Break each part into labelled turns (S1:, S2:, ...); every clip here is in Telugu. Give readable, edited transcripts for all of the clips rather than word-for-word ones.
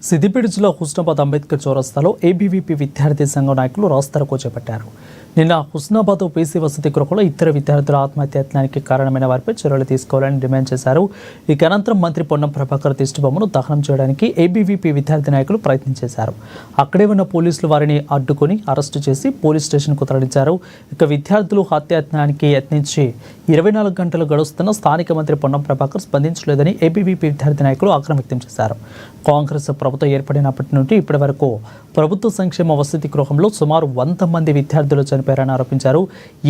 S1: సిద్దిపేట జిల్లా హుస్నాబాద్ అంబేద్కర్ చౌరస్తాలో ఏబీవీపీ విద్యార్థి సంఘం నాయకులు రాస్తారోకో చేపట్టారు. నిన్న హుస్నాబాద్ పీసీ వసతి గృహంలో ఇద్దరు విద్యార్థుల ఆత్మహత్యానికి కారణమైన వారిపై చర్యలు తీసుకోవాలని డిమాండ్ చేశారు. ఇక అనంతరం మంత్రి పొన్నం ప్రభాకర్ దిష్టిబొమ్మను దహనం చేయడానికి ఏబీవీపీ విద్యార్థి నాయకులు ప్రయత్నం చేశారు. అక్కడే ఉన్న పోలీసులు వారిని అడ్డుకొని అరెస్టు చేసి పోలీస్ స్టేషన్కు తరలించారు. ఇక విద్యార్థులు హత్యాయత్నానికి యత్నించి 24 గంటలు గడుస్తున్న స్థానిక మంత్రి పొన్నం ప్రభాకర్ స్పందించలేదని ఏబీవీపీ విద్యార్థి నాయకులు ఆగ్రహం వ్యక్తం చేశారు. కాంగ్రెస్ ప్రభుత్వం ఏర్పడినప్పటి నుండి ఇప్పటి వరకు ప్రభుత్వ సంక్షేమ వసతి గృహంలో సుమారు 100 మంది విద్యార్థులు చనిపోయారని ఆరోపించారు.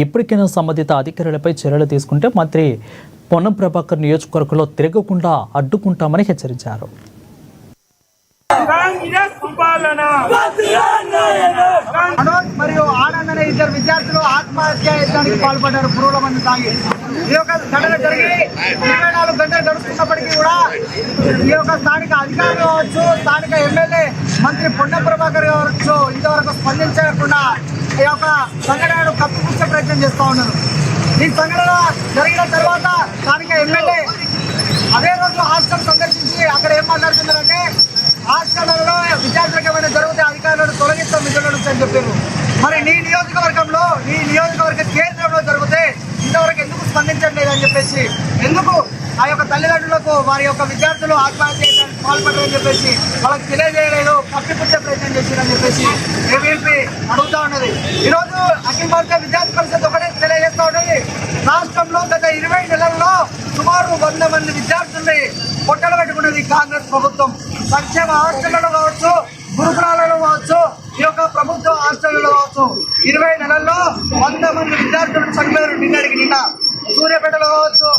S1: ఇప్పటికైనా సంబంధిత అధికారులపై చర్యలు తీసుకుంటే మంత్రి పొన్నం ప్రభాకర్ నియోజకవర్గంలో తిరగకుండా అడ్డుకుంటామని హెచ్చరించారు.
S2: మరియు ఆనంద్ అనే ఇద్దరు విద్యార్థులు ఆత్మహత్యానికి పాల్పడ్డారు. పురుగుల మంది తాగి ఈ యొక్క ఘటన జరిగి 24 గంటలు గడుస్తున్నప్పటికీ కూడా ఈ యొక్క స్థానిక అధికారులు కావచ్చు, స్థానిక ఎమ్మెల్యే మంత్రి పొన్నం ప్రభాకర్ కావచ్చు ఇంతవరకు స్పందించకుండా ఈ యొక్క సంఘటనను కప్పిపుచ్చే ప్రయత్నం చేస్తూ ఉన్నారు. ఈ సంఘటన జరిగిన తర్వాత స్థానిక ఎమ్మెల్యే అదే రోజు హాస్టల్ సందర్శించి అక్కడ ఏం మాట్లాడుతున్నారంటే హాస్టల్లో విద్యార్థులకు ఏమైనా జరిగితే అధికారులను తొలగిస్తాం విధుల నుంచి అని చెప్పారు. మరి నీ నియోజకవర్గంలో నీ నియోజకవర్గ కేంద్రంలో జరిగితే ఇంతవరకు ఎందుకు స్పందించట్లేదు అని చెప్పేసి, ఎందుకు ఆ యొక్క తల్లిదండ్రులకు వారి యొక్క విద్యార్థులు ఆత్మహత్య పాల్పడ్డారని చెప్పేసి వాళ్ళకి తెలియజేయలేదు, కప్పిపుచ్చే ప్రయత్నం చేశారని చెప్పేసి ఏబీవీపీ అడుగుతా ఉన్నది. ఈరోజు అఖిల భారత విద్యార్థి పరిషత్ ఒకటే తెలియజేస్తూ ఉన్నది, రాష్ట్రంలో గత 20 నెలల్లో సుమారు 100 మంది విద్యార్థుల్ని పొట్టలు పెట్టుకున్నది కాంగ్రెస్ ప్రభుత్వం. సంక్షేమ హాస్టళ్లలో కావచ్చు, గురుకులాలలో కావచ్చు, ఈ యొక్క ప్రభుత్వ హాస్టళ్లలో కావచ్చు 20 నెలల్లో 100 మంది విద్యార్థులు చనిపోయారు. నిన్నటికి నిన్న సూర్యాపేటలో కావచ్చు,